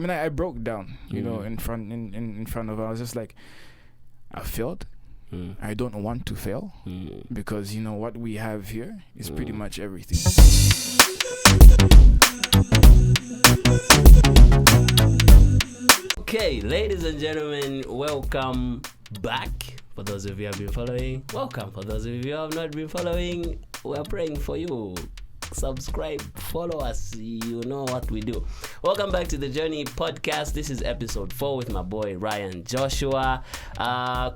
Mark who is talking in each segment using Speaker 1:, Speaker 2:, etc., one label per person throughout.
Speaker 1: mean, I broke down, you know, in front of her. I was just like, I failed. I don't want to fail because, you know, what we have here is pretty much everything.
Speaker 2: Okay, ladies and gentlemen, welcome back. For those of you who have been following, welcome. For those of you who have not been following, we're praying for you. Subscribe, follow us, you know what we do. Welcome back to the Journey Podcast. This is episode 4 with my boy Ryan Joshua.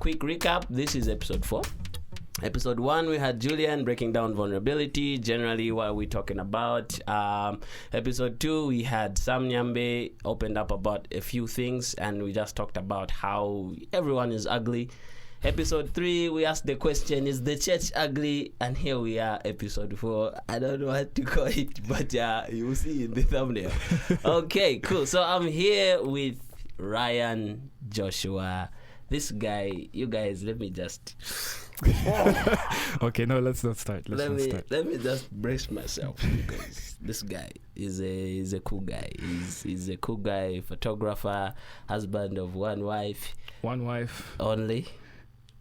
Speaker 2: Quick recap, this is episode 4. Episode 1, we had Julian breaking down vulnerability, generally what we're talking about. Episode 2, we had Sam Nyambe opened up about a few things, and we just talked about how everyone is ugly. Episode 3, we asked the question, is the church ugly? And here we are, episode 4. I don't know what to call it, but you will see in the thumbnail. Okay, cool. So I'm here with Ryan Joshua. This guy, you guys, let me just...
Speaker 1: Okay, no, let's not start.
Speaker 2: Let me just brace myself because this guy is a cool guy. He's a cool guy, photographer, husband of one wife.
Speaker 1: One wife
Speaker 2: Only.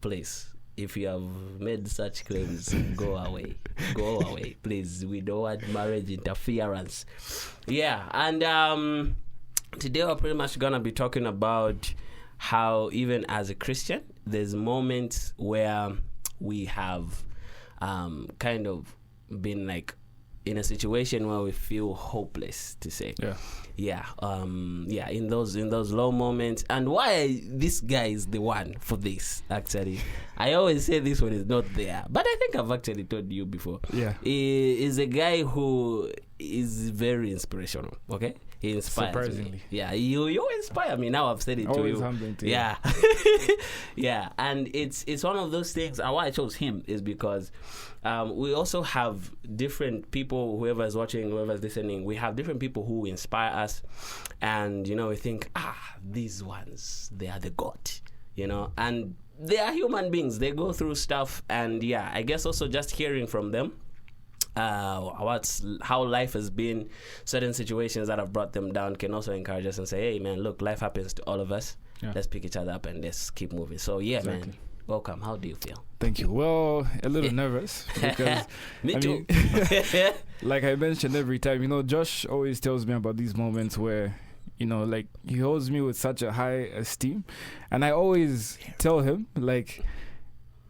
Speaker 2: Please, if you have made such claims, go away. Go away, please. We don't want marriage interference. Yeah, and today we're pretty much gonna be talking about how even as a Christian, there's moments where we have kind of been like in a situation where we feel hopeless, to say. In those low moments. And why this guy is the one for this, actually. I always say this one is not there, but I think I've actually told you before. He is a guy who is very inspirational. Okay, he inspires
Speaker 1: Surprisingly.
Speaker 2: me. Yeah, you inspire me. Now I've said it
Speaker 1: always
Speaker 2: to you.
Speaker 1: humbling to you.
Speaker 2: Yeah. Yeah, and it's one of those things. And why I chose him is because we also have different people, whoever's watching, whoever's listening, we have different people who inspire us. And, you know, we think, these ones, they are the God, you know. And they are human beings. They go through stuff. And, yeah, I guess also just hearing from them, how life has been, certain situations that have brought them down can also encourage us and say, hey, man, look, life happens to all of us. Yeah. Let's pick each other up and let's keep moving. So, yeah, exactly. Man. Welcome. How do you feel?
Speaker 1: Thank you. Well, a little nervous because
Speaker 2: Me too.
Speaker 1: Like I mentioned every time, you know, Josh always tells me about these moments where, you know, like he holds me with such a high esteem, and I always tell him, like,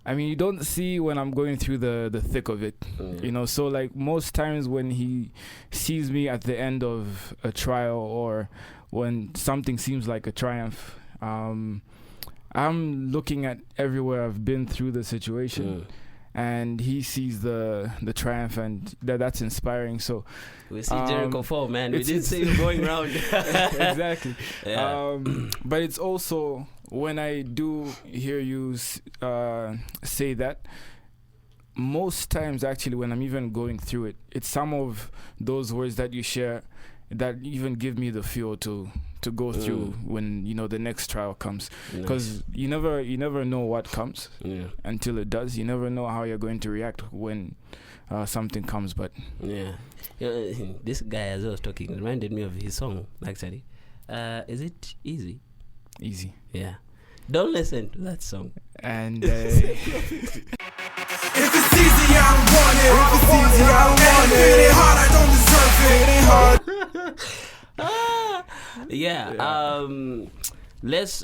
Speaker 1: I mean, you don't see when I'm going through the thick of it, you know. So like most times when he sees me at the end of a trial or when something seems like a triumph, I'm looking at everywhere I've been through the situation, and he sees the triumph, and that's inspiring. So
Speaker 2: we see Jericho fall, man. We didn't see you going around.
Speaker 1: Exactly.
Speaker 2: Yeah.
Speaker 1: But it's also when I do hear you say that, most times actually when I'm even going through it, it's some of those words that you share that even give me the fuel to go through when, you know, the next trial comes, because you never know what comes until it does. You never know how you're going to react when something comes. But
Speaker 2: this guy, as I was talking, reminded me of his song, actually. Is it Easy?
Speaker 1: Easy.
Speaker 2: Yeah, don't listen to that song.
Speaker 1: And
Speaker 3: if it's easy, I don't want it. If it's easy, I don't want it. It ain't hard, I don't deserve it. It ain't hard.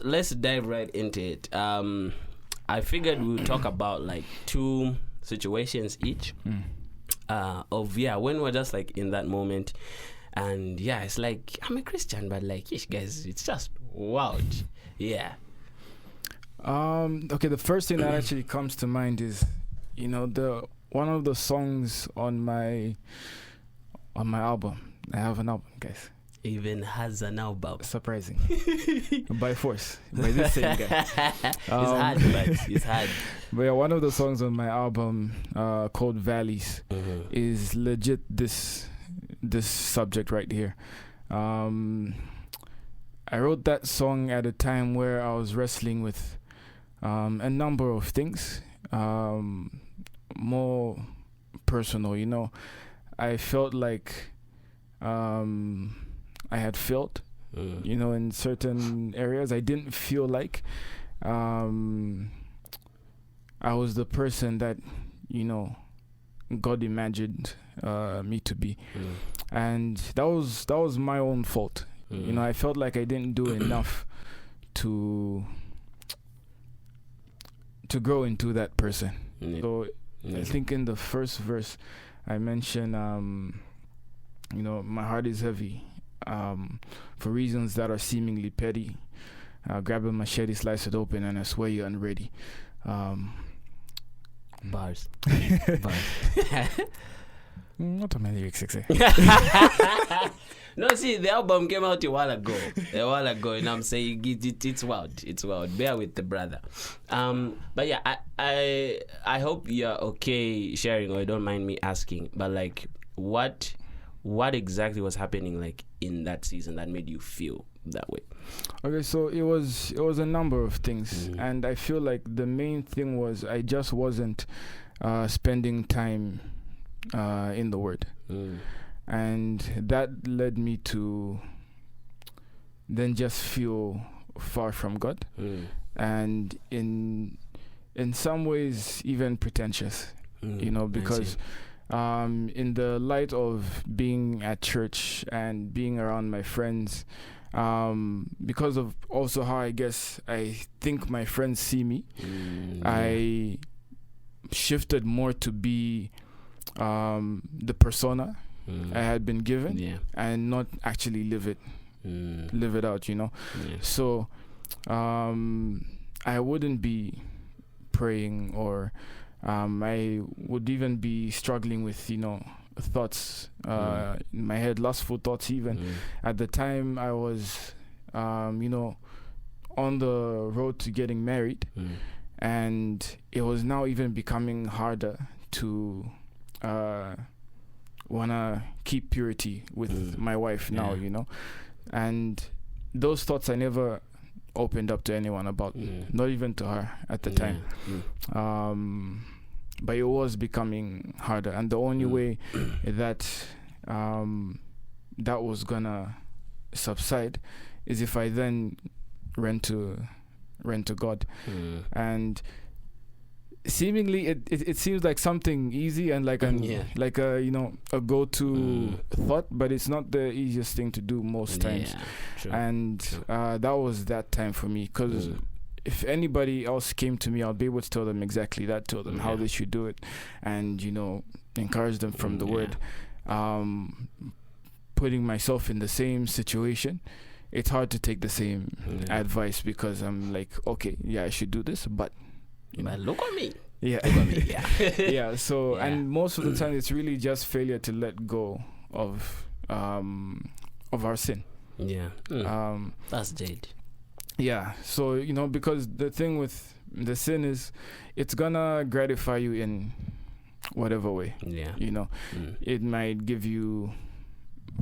Speaker 2: Let's dive right into it. I figured we'll talk about like 2 situations each when we're just like in that moment, and it's like I'm a Christian, but like guys, it's just wild.
Speaker 1: Okay, the first thing that actually comes to mind is, you know, one of the songs on my album. I have an album, guys.
Speaker 2: Even has an album.
Speaker 1: Surprising. By force. By this same guy.
Speaker 2: It's hard.
Speaker 1: But yeah, one of the songs on my album called Valleys is legit this subject right here. I wrote that song at a time where I was wrestling with a number of things, more personal, you know. I felt like I had failed You know, in certain areas, I didn't feel like I was the person that, you know, God imagined me to be, and that was my own fault. You know, I felt like I didn't do enough to grow into that person. So I think in the first verse I mentioned, you know, my heart is heavy for reasons that are seemingly petty. Grab a machete, slice it open, and I swear you're unready.
Speaker 2: Bars.
Speaker 1: Not a lyrics,
Speaker 2: No, see, the album came out a while ago, and I'm saying it's wild. It's wild. Bear with the brother. But yeah, I hope you're okay sharing, or you don't mind me asking. But like, what exactly was happening like in that season that made you feel that way?
Speaker 1: Okay, so it was a number of things, and I feel like the main thing was I just wasn't spending time in the Word. And that led me to then just feel far from God, and in some ways even pretentious, you know, because in the light of being at church and being around my friends, because of also how I guess I think my friends see me, I shifted more to be the persona I had been given, and not actually live it out, you know. So I wouldn't be praying, or I would even be struggling with, you know, thoughts in my head, lustful thoughts even. At the time I was you know, on the road to getting married, and it was now even becoming harder to wanna keep purity with my wife now, you know. And those thoughts I never opened up to anyone about, not even to her at the time. But it was becoming harder, and the only way that that was gonna subside is if I then ran to God. And seemingly it seems like something easy and like like a, you know, a go-to thought, but it's not the easiest thing to do most times. And that was that time for me, because if anybody else came to me, I'll be able to tell them exactly that, tell them how they should do it, and, you know, encourage them from the Word. Putting myself in the same situation, it's hard to take the same advice, because I'm like, okay, yeah, I should do this, but you know,
Speaker 2: look at me.
Speaker 1: Yeah.
Speaker 2: Look at me.
Speaker 1: Yeah. So, and most of the time, it's really just failure to let go of our sin.
Speaker 2: That's dead.
Speaker 1: Yeah. So, you know, because the thing with the sin is, it's gonna gratify you in whatever way. You know, it might give you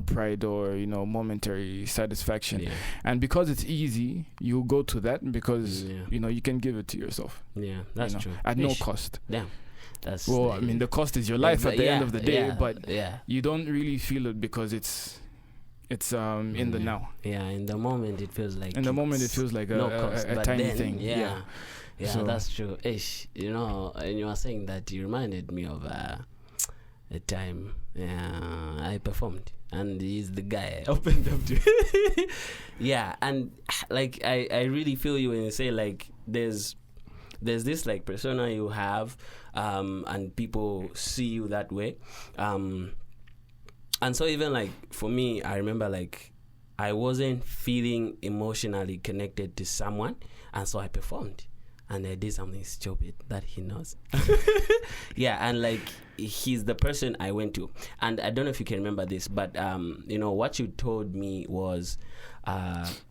Speaker 1: pride or, you know, momentary satisfaction, and because it's easy, you go to that because you know, you can give it to yourself.
Speaker 2: That's,
Speaker 1: you know,
Speaker 2: true.
Speaker 1: at no cost.
Speaker 2: That's
Speaker 1: well, I mean, the cost is your life at the end of the day, but you don't really feel it because it's in the now.
Speaker 2: In the moment it feels like
Speaker 1: a tiny thing. So,
Speaker 2: that's true. You know, and you are saying that, you reminded me of a time I performed, and he's the guy I opened up to. And like I really feel you when you say like there's this like persona you have, and people see you that way, and so even like for me, I remember like I wasn't feeling emotionally connected to someone, and so I performed and I did something stupid that he knows. And like he's the person I went to, and I don't know if you can remember this, but you know what you told me was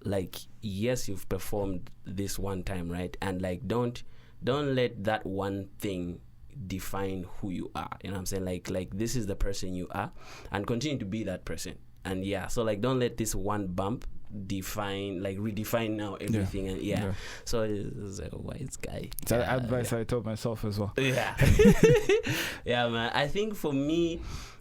Speaker 2: like, yes, you've performed this one time, right? And like don't let that one thing define who you are. You know what I'm saying? Like this is the person you are, and continue to be that person. And so like don't let this one bump redefine now everything. And so it's a wise guy.
Speaker 1: That advice I told myself as well.
Speaker 2: Man, I think for me,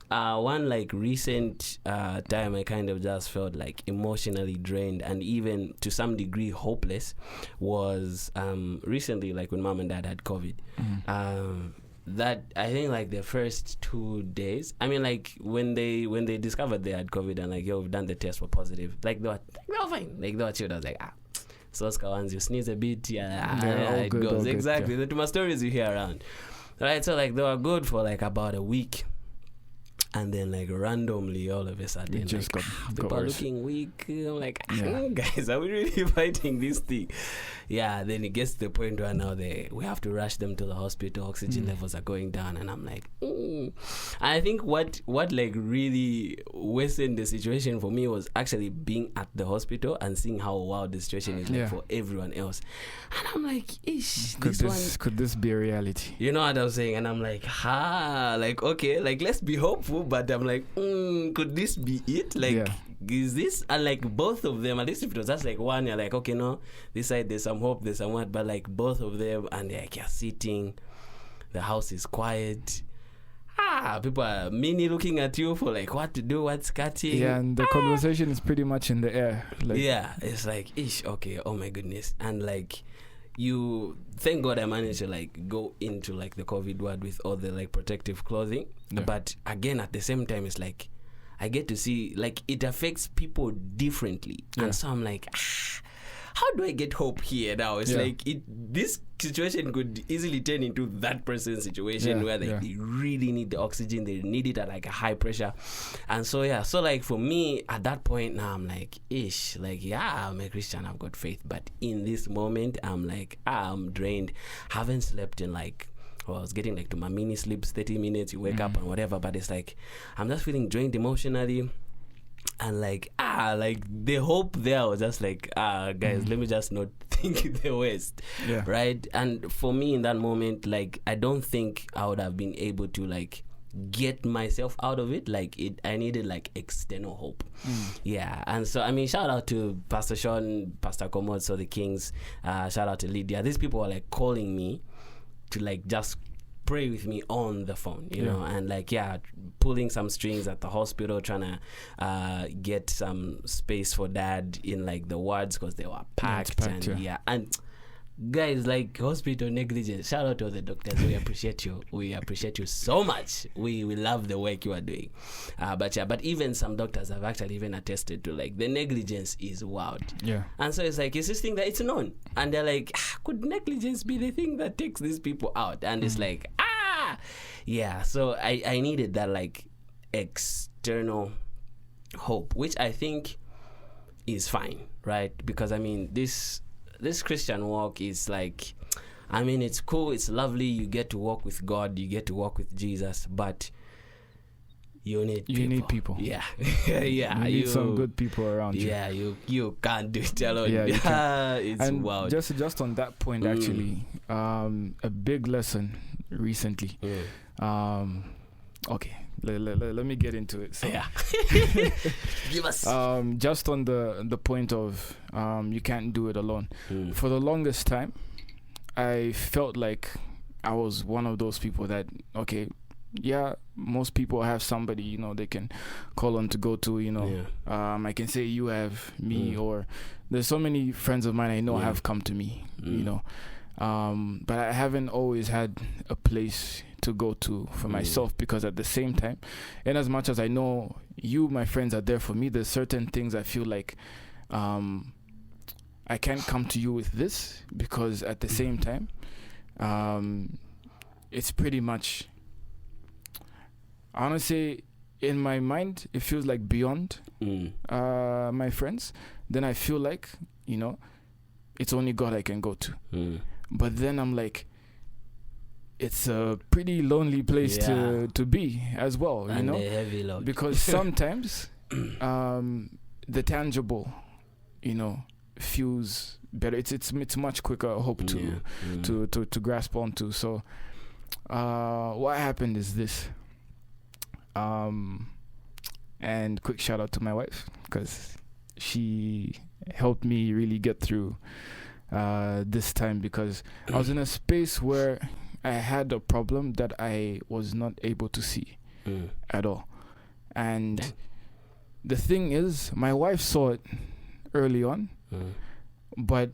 Speaker 2: one like recent time I kind of just felt like emotionally drained and even to some degree hopeless was recently, like when mom and dad had COVID. That I think like the first 2 days, I mean, like when they discovered they had COVID and like, yo, we've done the test for positive, like they were fine, like they were chill. I was like, so Oscar, once you sneeze a bit, it
Speaker 1: good,
Speaker 2: goes.
Speaker 1: good,
Speaker 2: Exactly.
Speaker 1: yeah.
Speaker 2: The two stories you hear around. Right, so like they were good for like about a week. And then like randomly all of a sudden
Speaker 1: It just
Speaker 2: like,
Speaker 1: got
Speaker 2: people are
Speaker 1: worse.
Speaker 2: looking weak. I'm like,
Speaker 1: Yeah.
Speaker 2: guys, are we really fighting this thing? Yeah, then it gets to the point where now we have to rush them to the hospital, oxygen levels are going down, and I'm like, And I think what like really worsened the situation for me was actually being at the hospital and seeing how wild the situation is like
Speaker 1: Yeah.
Speaker 2: for everyone else. And I'm like, ish,
Speaker 1: Could
Speaker 2: this one.
Speaker 1: could this be a reality?
Speaker 2: You know what I'm saying? And I'm like, like, okay, like, let's be hopeful. But I'm like, could this be it? Like,
Speaker 1: Yeah.
Speaker 2: is this? And like, both of them, at least if it was just like one, you're like, okay, no, this side, there's some hope, there's some what. But like, both of them, and like, you're sitting, the house is quiet. People are mini looking at you for like what to do, what's cutting.
Speaker 1: Yeah, and the conversation is pretty much in the air. Like,
Speaker 2: Yeah, it's like, okay, oh my goodness. And like, thank God I managed to like go into like the COVID ward with all the like protective clothing.
Speaker 1: Yeah.
Speaker 2: But again, at the same time, it's like I get to see like it affects people differently.
Speaker 1: Yeah.
Speaker 2: And so I'm like, how do I get hope here now? It's
Speaker 1: Yeah.
Speaker 2: like this situation could easily turn into that person's situation
Speaker 1: Yeah,
Speaker 2: where like,
Speaker 1: yeah.
Speaker 2: they really need the oxygen, they need it at like a high pressure. And so so like for me at that point now I'm like, I'm a Christian, I've got faith, but in this moment I'm like, I'm drained, haven't slept in like, I was getting like to my mini sleeps, 30 minutes, you wake up and whatever, but it's like I'm just feeling drained emotionally. And like the hope there was just like guys, let me just not think the worst.
Speaker 1: Yeah.
Speaker 2: Right. And for me in that moment, like I don't think I would have been able to like get myself out of it. Like I needed like external hope. Yeah. And so I mean, shout out to Pastor Sean, Pastor Komod, so the Kings, shout out to Lydia. These people are like calling me to like just pray with me on the phone, you know, and like pulling some strings at the hospital, trying to get some space for dad in like the wards because they were packed, and guys, like hospital negligence, shout out to the doctors, we appreciate you so much, we love the work you are doing, but even some doctors have actually even attested to like the negligence is wild. And so it's like it's this thing that it's known, and they're like, could negligence be the thing that takes these people out? And it's like so I needed that like external hope, which I think is fine, right? Because I mean this Christian walk is like, I mean, it's cool, it's lovely, you get to walk with God, you get to walk with Jesus, but you need people. Yeah.
Speaker 1: You need some good people around you.
Speaker 2: Yeah, you can't do it alone.
Speaker 1: Yeah, you can't.
Speaker 2: It's
Speaker 1: and
Speaker 2: wild.
Speaker 1: Just on that point, actually, a big lesson recently. Okay, let me get into it. So,
Speaker 2: Give us.
Speaker 1: Just on the point of you can't do it alone. For the longest time, I felt like I was one of those people that, okay, most people have somebody, you know, they can call on to go to, you know. I can say you have me, or there's so many friends of mine I know have come to me, you know. But I haven't always had a place to go to for myself, because at the same time, and as much as I know you, my friends, are there for me, there's certain things I feel like I can't come to you with this, because at the same time, it's pretty much, I want to say, in my mind, it feels like beyond my friends. Then I feel like, you know, it's only God I can go to. But then I'm like, it's a pretty lonely place to be as well,
Speaker 2: and
Speaker 1: you know,
Speaker 2: a heavy load.
Speaker 1: because sometimes the tangible, you know, feels better. It's much quicker hope to grasp onto. So what happened is this, and quick shout out to my wife, because she helped me really get through this time, because I was in a space where I had a problem that I was not able to see at all. And
Speaker 2: Damn.
Speaker 1: the thing is, my wife saw it early on, but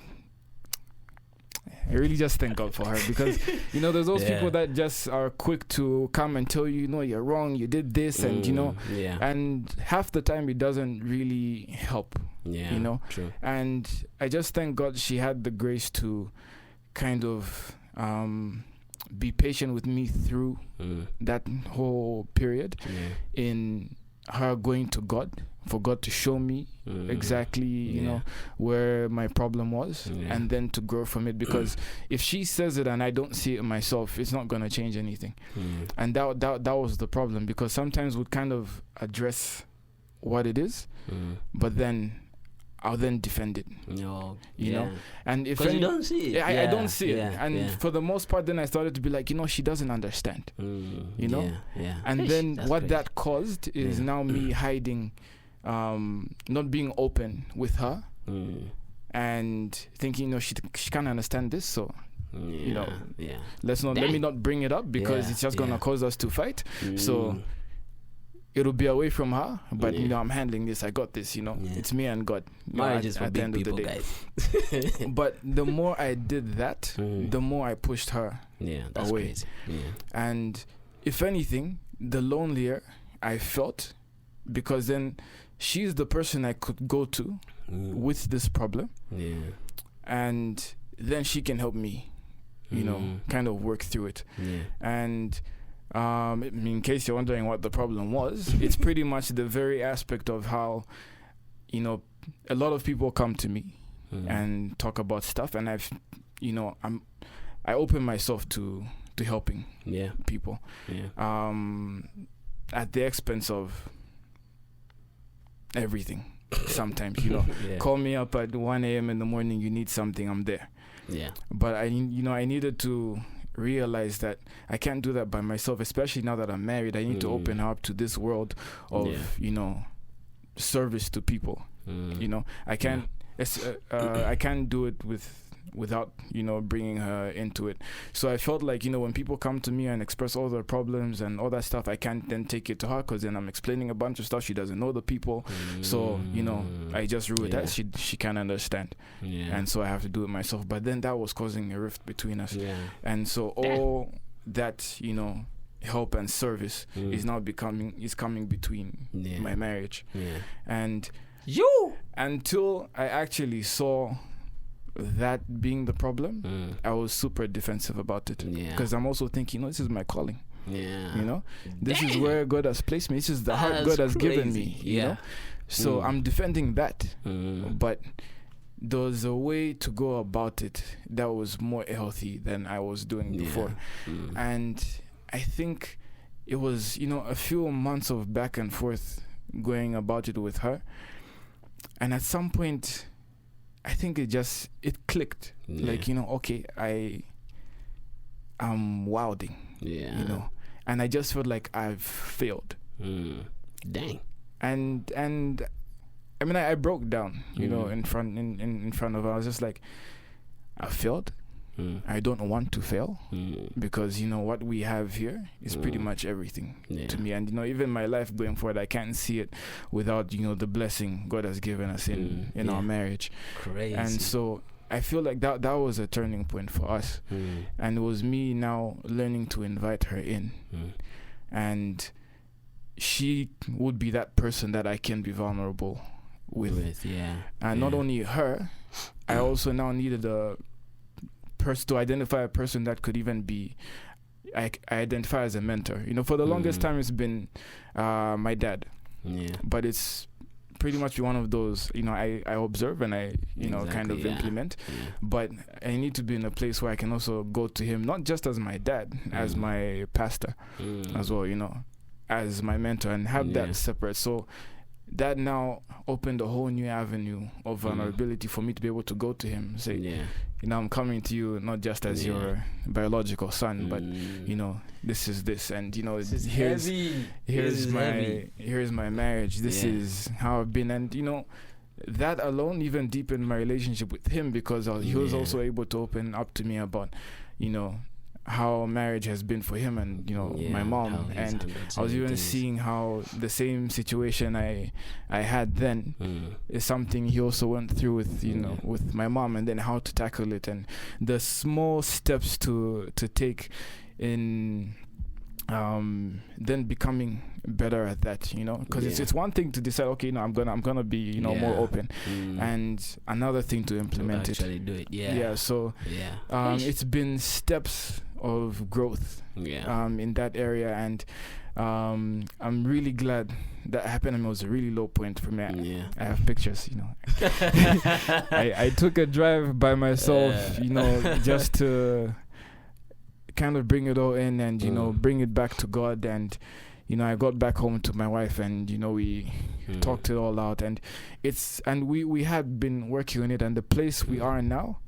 Speaker 1: I really just thank God for her, because there's those
Speaker 2: Yeah.
Speaker 1: people that just are quick to come and tell you, you're wrong, you did this, and
Speaker 2: Yeah.
Speaker 1: and half the time it doesn't really help.
Speaker 2: Yeah. True.
Speaker 1: And I just thank God she had the grace to kind of be patient with me through that whole period,
Speaker 2: Yeah.
Speaker 1: in her going to God, for God to show me exactly where my problem was,
Speaker 2: Yeah.
Speaker 1: and then to grow from it. Because if she says it and I don't see it myself, it's not going to change anything. And that was the problem, because sometimes we'd kind of address what it is, but then I'll then defend it,
Speaker 2: No.
Speaker 1: you know. And if
Speaker 2: Because you don't see it.
Speaker 1: yeah, I don't see it.
Speaker 2: Yeah.
Speaker 1: And for the most part, then I started to be like, she doesn't understand. You know?
Speaker 2: Yeah.
Speaker 1: And
Speaker 2: Ish,
Speaker 1: then
Speaker 2: that's
Speaker 1: what
Speaker 2: crazy.
Speaker 1: that caused is now me hiding, not being open with her, and thinking, she can't understand this, so
Speaker 2: Yeah.
Speaker 1: let me not bring it up, because
Speaker 2: Yeah,
Speaker 1: it's just gonna
Speaker 2: yeah.
Speaker 1: cause us to fight. So it'll be away from her, but
Speaker 2: Yeah.
Speaker 1: I'm handling this. I got this.
Speaker 2: Yeah.
Speaker 1: It's me and God.
Speaker 2: Marriage is for
Speaker 1: at the
Speaker 2: big
Speaker 1: end of the
Speaker 2: people,
Speaker 1: day.
Speaker 2: guys.
Speaker 1: But the more I did that, the more I pushed her.
Speaker 2: Yeah, that's
Speaker 1: Away.
Speaker 2: crazy. Yeah.
Speaker 1: And if anything, the lonelier I felt, because then she's the person I could go to with this problem,
Speaker 2: Yeah.
Speaker 1: and then she can help me, kind of work through it.
Speaker 2: Yeah.
Speaker 1: And in case you're wondering what the problem was, it's pretty much the very aspect of how, a lot of people come to me and talk about stuff, and I open myself to helping
Speaker 2: Yeah.
Speaker 1: people,
Speaker 2: Yeah.
Speaker 1: at the expense of everything. Sometimes,
Speaker 2: Yeah.
Speaker 1: call me up at 1 a.m. in the morning, you need something, I'm there.
Speaker 2: Yeah.
Speaker 1: But I needed to realize that I can't do that by myself, especially now that I'm married. I need to open her up to this world of, service to people. I can't, I can't do it without bringing her into it. So I felt like when people come to me and express all their problems and all that stuff, I can't then take it to her, because then I'm explaining a bunch of stuff. She doesn't know the people, so I just rule it
Speaker 2: Yeah.
Speaker 1: that she can't understand,
Speaker 2: Yeah.
Speaker 1: and so I have to do it myself. But then that was causing a rift between us,
Speaker 2: Yeah.
Speaker 1: and so all that help and service is now coming between
Speaker 2: Yeah.
Speaker 1: my marriage.
Speaker 2: Yeah.
Speaker 1: And
Speaker 2: You.
Speaker 1: until I actually saw that being the problem, I was super defensive about it,
Speaker 2: Yeah.
Speaker 1: because I'm also thinking, this is my calling.
Speaker 2: Yeah.
Speaker 1: This is
Speaker 2: Damn.
Speaker 1: where God has placed me. This is the heart
Speaker 2: That's
Speaker 1: God has given
Speaker 2: crazy.
Speaker 1: me.
Speaker 2: Yeah.
Speaker 1: So I'm defending that,
Speaker 2: Mm.
Speaker 1: but there was a way to go about it that was more healthy than I was doing before. And I think it was a few months of back and forth going about it with her, and at some point I think it clicked.
Speaker 2: Yeah.
Speaker 1: Like, okay, I'm wilding,
Speaker 2: Yeah.
Speaker 1: and I just felt like I've failed.
Speaker 2: Dang.
Speaker 1: And I mean, I broke down, in front of her. I was just like, I failed. I don't want to fail, because what we have here is pretty much everything to me. And even my life going forward, I can't see it without the blessing God has given us in our marriage.
Speaker 2: Crazy.
Speaker 1: And so I feel like that was a turning point for us, and it was me now learning to invite her in, and she would be that person that I can be vulnerable with.
Speaker 2: Yeah.
Speaker 1: And not only her, I also now needed a person to identify a person that could even be I identify as a mentor. For the longest time it's been my dad.
Speaker 2: Yeah.
Speaker 1: But it's pretty much one of those, I observe and I kind of implement.
Speaker 2: Yeah.
Speaker 1: But I need to be in a place where I can also go to him, not just as my dad, as my pastor as well, as my mentor, and have that separate. So that now opened a whole new avenue of vulnerability for me to be able to go to him and say, I'm coming to you not just as your biological son, but this is this, and here's my marriage. This is how I've been, and that alone even deepened my relationship with him, because he was also able to open up to me about how marriage has been for him and my
Speaker 2: how
Speaker 1: mom,
Speaker 2: he's
Speaker 1: and
Speaker 2: handled
Speaker 1: I was
Speaker 2: certain
Speaker 1: even
Speaker 2: things.
Speaker 1: seeing how the same situation I had then is something he also went through with with my mom, and then how to tackle it and the small steps to take in then becoming better at that, because it's one thing to decide, okay, I'm gonna be more open, and another thing to implement it.
Speaker 2: Actually do it.
Speaker 1: So it's been steps of growth in that area, and I'm really glad that happened. And it was a really low point for me. I have pictures, I took a drive by myself, just to kind of bring it all in and bring it back to God, and I got back home to my wife, and we talked it all out, and we had been working on it, and the place we are now,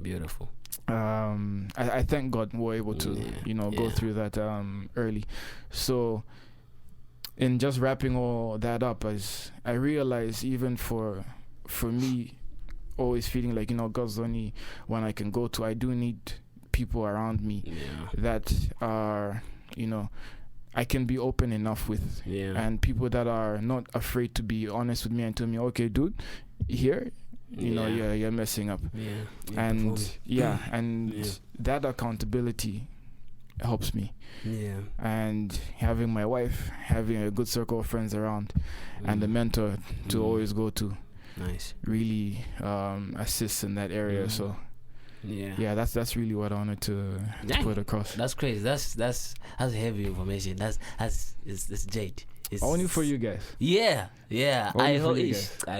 Speaker 2: beautiful.
Speaker 1: I thank God we were able to go through that early. So in just wrapping all that up, as I realized, even for me, always feeling like God's the only one I can go to, I do need people around me that are I can be open enough with, and people that are not afraid to be honest with me and tell me, okay, dude, here you're messing up, and that accountability helps me, and having my wife, having a good circle of friends around, and a mentor to always go to, really assists in that area. So that's really what I wanted to put across.
Speaker 2: That's crazy. That's heavy information. That's Jade. It's
Speaker 1: only for you guys.
Speaker 2: I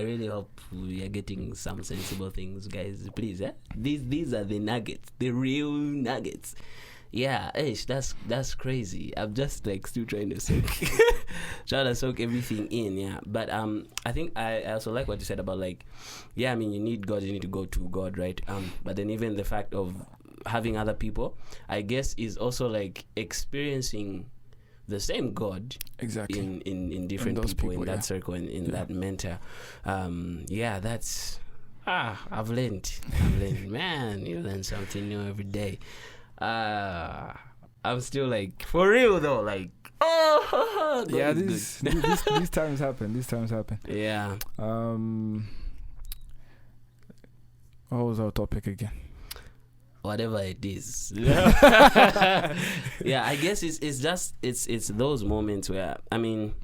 Speaker 2: really hope we are getting some sensible things, guys. Please, these are the nuggets, the real nuggets. That's crazy. I'm just like still trying to soak everything in. But I think I also like what you said about like, I mean, you need God, you need to go to God, right? But then even the fact of having other people, I guess, is also like experiencing the same God
Speaker 1: exactly
Speaker 2: in different people in that circle, in that mentor. That's I've learned. Man, you learn something new every day. I'm still like, for real though, like,
Speaker 1: these times happen.
Speaker 2: Yeah.
Speaker 1: What was our topic again?
Speaker 2: Whatever it is. I guess it's those moments where, I mean,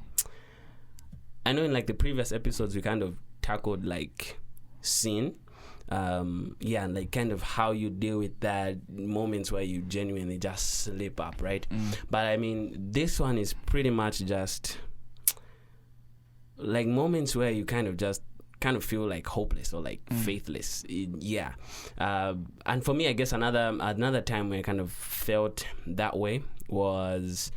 Speaker 2: I know in like the previous episodes we kind of tackled like sin, and like kind of how you deal with that, moments where you genuinely just slip up, right? But I mean, this one is pretty much just like moments where you kind of feel like hopeless or like faithless. And for me, I guess another time where I kind of felt that way was,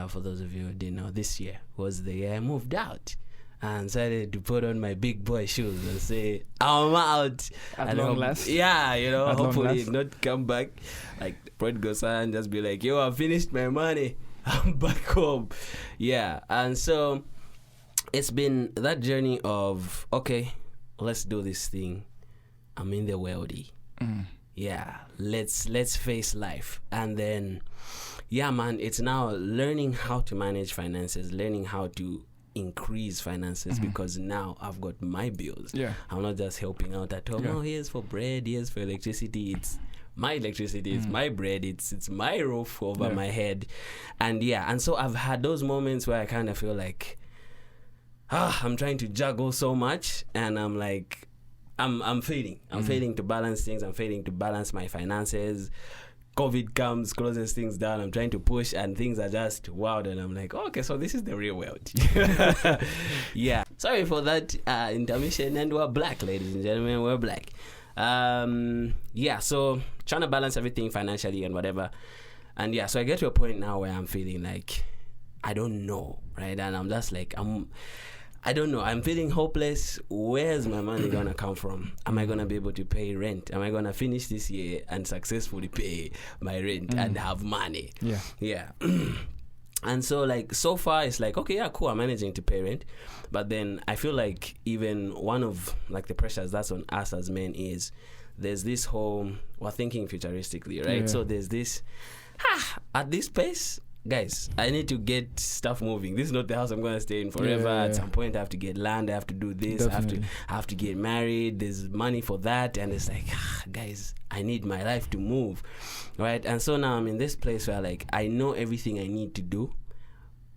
Speaker 2: for those of you who didn't know, this year was the year I moved out and decided to put on my big boy shoes and say, I'm out.
Speaker 1: At long last.
Speaker 2: Hopefully not come back like prodigal son, just be like, yo, I finished my money. I'm back home. And so it's been that journey of, okay, let's do this thing. I'm in the worldie. Let's face life. And then, man, it's now learning how to manage finances, learning how to increase finances, because now I've got my bills. I'm not just helping out at home. Here's for bread, here's for electricity. It's my electricity, it's my bread, it's my roof over my head. And so I've had those moments where I kind of feel like, I'm trying to juggle so much, and I'm like, I'm failing. I'm failing to balance things. I'm failing to balance my finances. COVID comes, closes things down. I'm trying to push, and things are just wild. And I'm like, okay, so this is the real world. Sorry for that intermission, and we're black, ladies and gentlemen. We're black. So trying to balance everything financially and whatever. And so I get to a point now where I'm feeling like I don't know, right? And I'm just like, I don't know. I'm feeling hopeless. Where's my money gonna come from? Am I gonna be able to pay rent? Am I gonna finish this year and successfully pay my rent and have money? And so like so far it's like, okay, yeah, cool, I'm managing to parent. But then I feel like even one of like the pressures that's on us as men is there's this whole, we're thinking futuristically, right?
Speaker 1: Yeah.
Speaker 2: So there's this at this pace, guys, I need to get stuff moving. This is not the house I'm gonna stay in forever.
Speaker 1: Yeah.
Speaker 2: At some point I have to get land, I have to do this,
Speaker 1: Definitely.
Speaker 2: I have to get married, there's money for that, and it's like guys, I need my life to move. Right? And so now I'm in this place where like I know everything I need to do,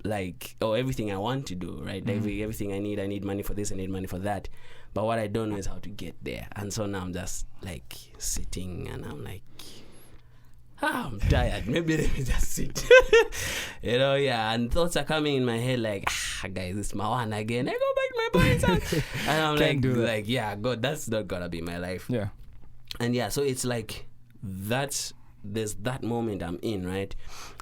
Speaker 2: like, or everything I want to do, right? Everything I need money for this, I need money for that. But what I don't know is how to get there. And so now I'm just like sitting and I'm like, I'm tired. Maybe let me just sit. You know, yeah. And thoughts are coming in my head like, guys, it's my one again. I go back to my parents' house. And I'm
Speaker 1: Can't do that.
Speaker 2: like, yeah, God, that's not gonna be my life.
Speaker 1: Yeah.
Speaker 2: And yeah, so it's like there's that moment I'm in, right?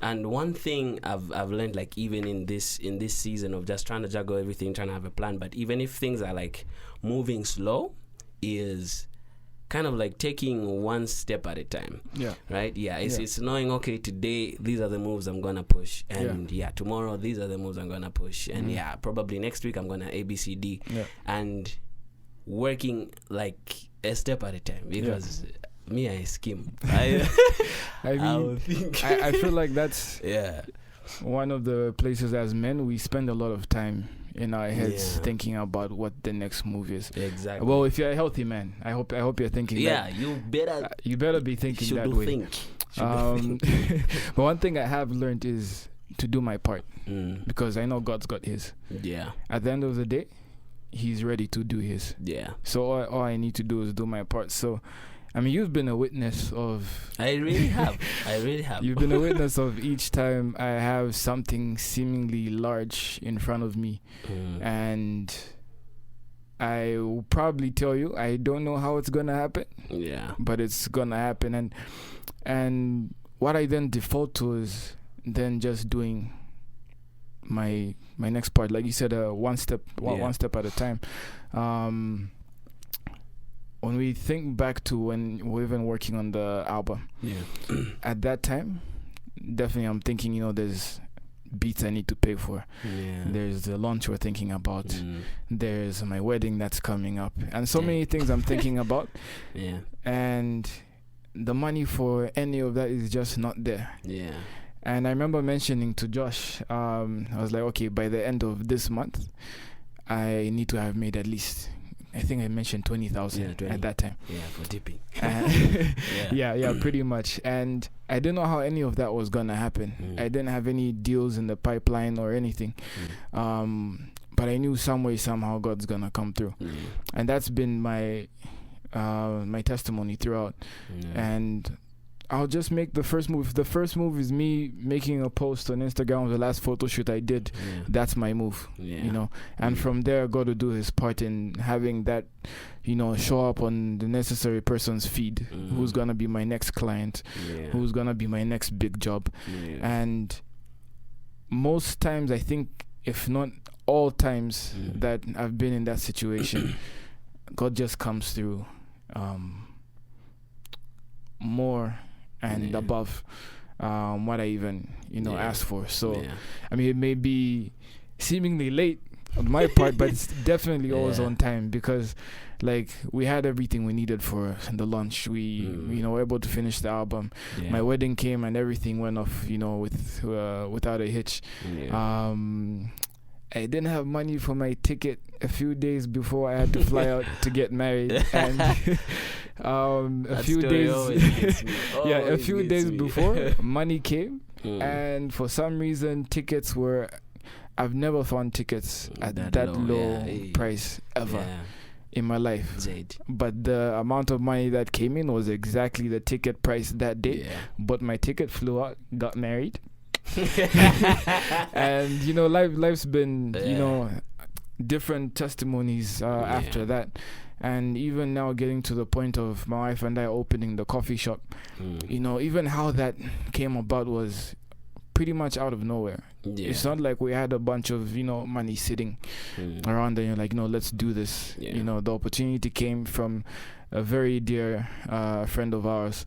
Speaker 2: And one thing I've learned, like even in this season of just trying to juggle everything, trying to have a plan, but even if things are like moving slow, is kind of like taking one step at a time.
Speaker 1: Yeah.
Speaker 2: Right? Yeah.
Speaker 1: Yeah.
Speaker 2: It's knowing, okay, today these are the moves I'm gonna push, and yeah, tomorrow these are the moves I'm gonna push, and yeah, probably next week I'm gonna ABCD,
Speaker 1: Yeah.
Speaker 2: and working like a step at a time, because me, I skim.
Speaker 1: I
Speaker 2: I
Speaker 1: mean,
Speaker 2: think.
Speaker 1: I feel like that's
Speaker 2: Yeah.
Speaker 1: one of the places as men we spend a lot of time in our heads
Speaker 2: Yeah.
Speaker 1: thinking about what the next move is.
Speaker 2: Exactly.
Speaker 1: Well, if you're a healthy man, I hope you're thinking
Speaker 2: yeah,
Speaker 1: that.
Speaker 2: you better
Speaker 1: You better be thinking
Speaker 2: should
Speaker 1: that
Speaker 2: do
Speaker 1: way.
Speaker 2: think. Should do think.
Speaker 1: But one thing I have learned is to do my part,
Speaker 2: Mm.
Speaker 1: because I know God's got his.
Speaker 2: Yeah.
Speaker 1: At the end of the day, he's ready to do his.
Speaker 2: Yeah.
Speaker 1: So all I need to do is do my part. So, I mean, you've been a witness of...
Speaker 2: I really have.
Speaker 1: You've been a witness of each time I have something seemingly large in front of me.
Speaker 2: Mm.
Speaker 1: And I will probably tell you, I don't know how it's going to happen,
Speaker 2: Yeah.
Speaker 1: but it's going to happen. And what I then default to is then just doing my next part. Like you said, one step at a time. When we think back to when we're even working on the album, at that time, definitely I'm thinking, there's beats I need to pay for.
Speaker 2: Yeah.
Speaker 1: There's the launch we're thinking about.
Speaker 2: Mm.
Speaker 1: There's my wedding that's coming up. And so
Speaker 2: Yeah.
Speaker 1: many things I'm thinking about.
Speaker 2: Yeah.
Speaker 1: And the money for any of that is just not there.
Speaker 2: Yeah.
Speaker 1: And I remember mentioning to Josh, I was like, okay, by the end of this month, I need to have made at least, I think I mentioned 20,000
Speaker 2: Yeah, 20.
Speaker 1: at that time.
Speaker 2: Yeah, for dipping.
Speaker 1: Yeah, pretty much. And I didn't know how any of that was going to happen.
Speaker 2: Mm.
Speaker 1: I didn't have any deals in the pipeline or anything. But I knew some way, somehow God's going to come through.
Speaker 2: Mm.
Speaker 1: And that's been my testimony throughout. And I'll just make the first move. The first move is me making a post on Instagram of the last photo shoot I did.
Speaker 2: Yeah.
Speaker 1: That's my move,
Speaker 2: Yeah.
Speaker 1: And from there, God will do his part in having that, show up on the necessary person's feed.
Speaker 2: Mm.
Speaker 1: Who's gonna be my next client?
Speaker 2: Yeah.
Speaker 1: Who's gonna be my next big job?
Speaker 2: Yeah.
Speaker 1: And most times, I think, if not all times that I've been in that situation, God just comes through more and above what I even asked for. So I mean, it may be seemingly late on my part, but it's definitely always on time, because like we had everything we needed for the launch. We were able to finish the album. My wedding came and everything went off without a hitch. I didn't have money for my ticket a few days before I had to fly out to get married, and a few days before, money came, and for some reason tickets were, I've never found tickets at that low price ever in my life. But the amount of money that came in was exactly the ticket price that day. But my ticket flew out, got married. And life's been different testimonies after that, and even now getting to the point of my wife and I opening the coffee shop. Even how that came about was pretty much out of nowhere. It's not like we had a bunch of money sitting around and you're like, no, let's do this. The opportunity came from a very dear friend of ours,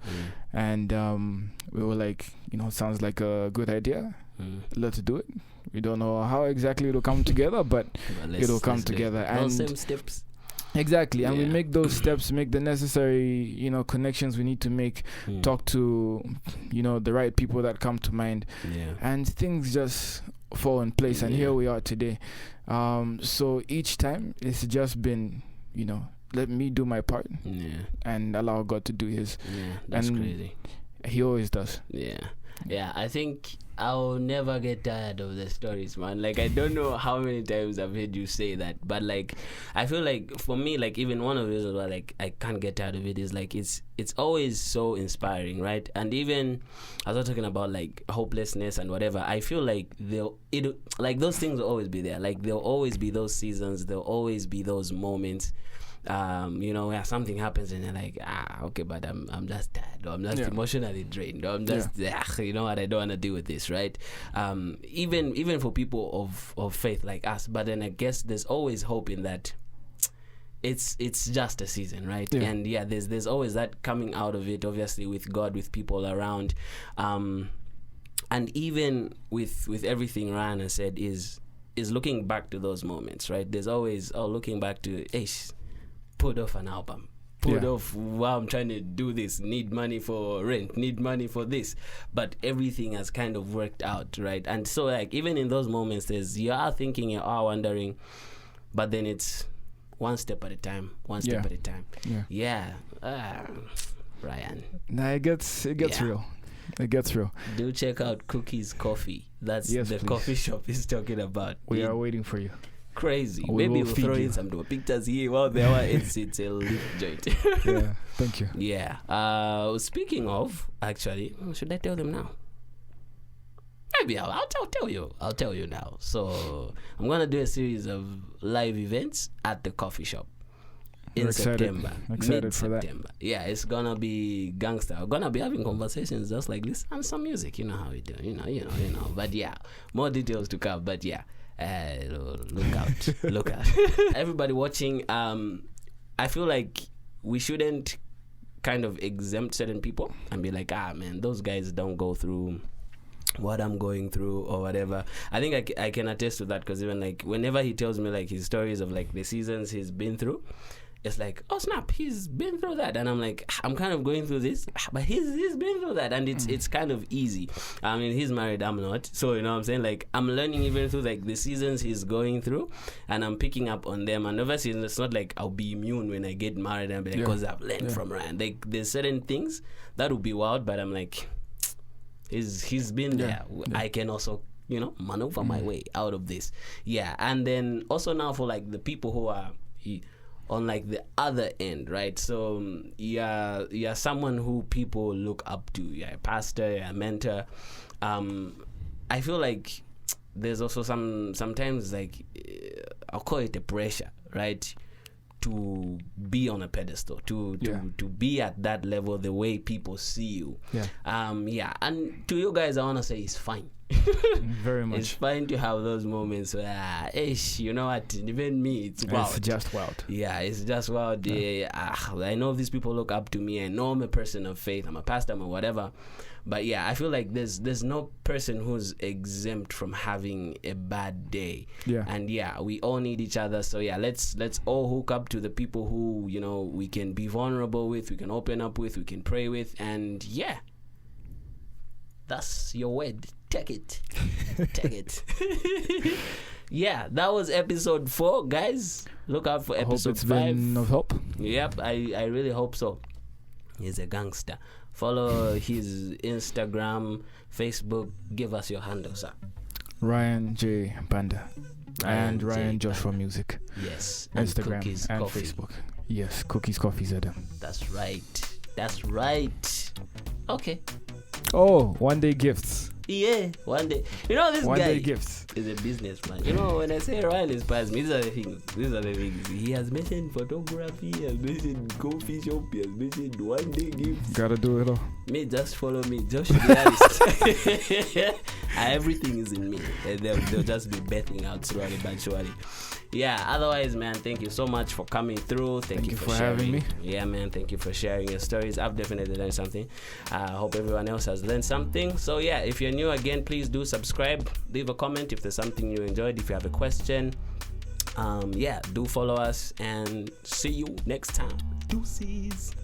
Speaker 1: and we were like, sounds like a good idea. let's do it. We don't know how exactly it'll come together, but it'll come together.
Speaker 2: Those
Speaker 1: And
Speaker 2: same steps.
Speaker 1: exactly, and we
Speaker 2: Yeah.
Speaker 1: make those steps, make the necessary, connections we need to make, talk to, the right people that come to mind,
Speaker 2: Yeah.
Speaker 1: and things just fall in place. And here we are today. So each time it's just been, let me do my part
Speaker 2: Yeah.
Speaker 1: and allow God to do His.
Speaker 2: Yeah. That's
Speaker 1: And
Speaker 2: crazy.
Speaker 1: He always does.
Speaker 2: Yeah. Yeah, I think I'll never get tired of the stories, man. Like, I don't know how many times I've heard you say that, but like, I feel like for me, like, even one of the reasons why like I can't get tired of it is like it's always so inspiring, right? And even as I was talking about like hopelessness and whatever, I feel like like those things will always be there. Like, there'll always be those seasons, there'll always be those moments. Where something happens and you're like, okay, but I'm just tired, or I'm just emotionally drained, or I'm just, you know what, I don't want to deal with this, right? Even for people of faith like us, but then I guess there's always hope in that. It's just a season, right?
Speaker 1: Yeah.
Speaker 2: And there's always that coming out of it, obviously, with God, with people around, and even with everything Ryan has said is looking back to those moments, right? There's always looking back to put off an album, put off, wow, I'm trying to do this, need money for rent, need money for this, but everything has kind of worked out, right? And so like even in those moments, you are thinking, you are wondering, but then it's one step at a time, at a time. Ryan,
Speaker 1: Nah, it gets real. It gets real.
Speaker 2: Do check out Cookies Coffee. That's the
Speaker 1: please.
Speaker 2: coffee shop he's talking about.
Speaker 1: We are waiting for you.
Speaker 2: Crazy.
Speaker 1: We
Speaker 2: Maybe
Speaker 1: will
Speaker 2: we'll
Speaker 1: feed
Speaker 2: throw
Speaker 1: you.
Speaker 2: in some pictures here. Well, there are. It's a lit joint.
Speaker 1: Yeah, thank you.
Speaker 2: Yeah. Speaking of, actually, should I tell them now? Maybe I'll tell you. I'll tell you now. So I'm gonna do a series of live events at the coffee shop in
Speaker 1: We're excited.
Speaker 2: September.
Speaker 1: Excited for that.
Speaker 2: Mid-September. Yeah, it's gonna be gangster. We're gonna be having conversations just like this and some music. You know how we do. You know. But yeah, more details to come. But yeah. Look out. Everybody watching, I feel like we shouldn't kind of exempt certain people and be like, man, those guys don't go through what I'm going through or whatever. I think I can attest to that, because even like whenever he tells me like his stories of like the seasons he's been through, it's like, oh snap, he's been through that, and I'm like, I'm kind of going through this, but he's been through that, and it's kind of easy. I mean, he's married, I'm not, so you know what I'm saying, like I'm learning even through like the seasons he's going through, and I'm picking up on them. And obviously it's not like I'll be immune when I get married and be like, because I've learned from Ryan. Like there's certain things that would be wild, but I'm like, he's been there. I can also maneuver my way out of this. And then also now for like the people who are on like the other end, right? So you're someone who people look up to. You're a pastor, you're a mentor. I feel like there's also sometimes like I'll call it a pressure, right? To be on a pedestal, to be at that level, the way people see you. And to you guys, I want to say it's fine.
Speaker 1: Very much.
Speaker 2: It's fine to have those moments where, you know what, even me, it's wild.
Speaker 1: It's just wild.
Speaker 2: Yeah, it's just wild. I know these people look up to me. I know I'm a person of faith. I'm a pastor, I'm a whatever. But yeah, I feel like there's no person who's exempt from having a bad day.
Speaker 1: Yeah.
Speaker 2: And we all need each other. So yeah, let's all hook up to the people who, we can be vulnerable with, we can open up with, we can pray with, and that's your word. Take it. Take it. Yeah, that was episode 4, guys. Look out for episode 5.
Speaker 1: Been of help.
Speaker 2: Yep, I really hope so. He's a gangster. Follow his Instagram, Facebook. Give us your handle, sir.
Speaker 1: Ryan J. Banda. And Ryan Joshua Music.
Speaker 2: Yes. And
Speaker 1: Instagram
Speaker 2: Cookies
Speaker 1: and
Speaker 2: Coffee.
Speaker 1: Facebook. Yes, Cookies Coffee Zedem.
Speaker 2: That's right. Okay.
Speaker 1: Oh, one day gifts.
Speaker 2: Yeah, one day. This
Speaker 1: One
Speaker 2: guy
Speaker 1: day gifts.
Speaker 2: is a businessman. When I say Ryan inspires me, these are the things. He has mentioned photography, he has mentioned coffee shop, he has mentioned one day gifts.
Speaker 1: Gotta do it all.
Speaker 2: Me, just follow me. Josh the artist. Everything is in me. They'll just be bathing out slowly but surely. Yeah, otherwise, man, thank you so much for coming through. Thank you for sharing.
Speaker 1: having me.
Speaker 2: Yeah, man, thank you for sharing your stories. I've definitely learned something. I hope everyone else has learned something. So yeah, if you're new new again, please do subscribe. Leave a comment if there's something you enjoyed. If you have a question, do follow us and see you next time. Deuces.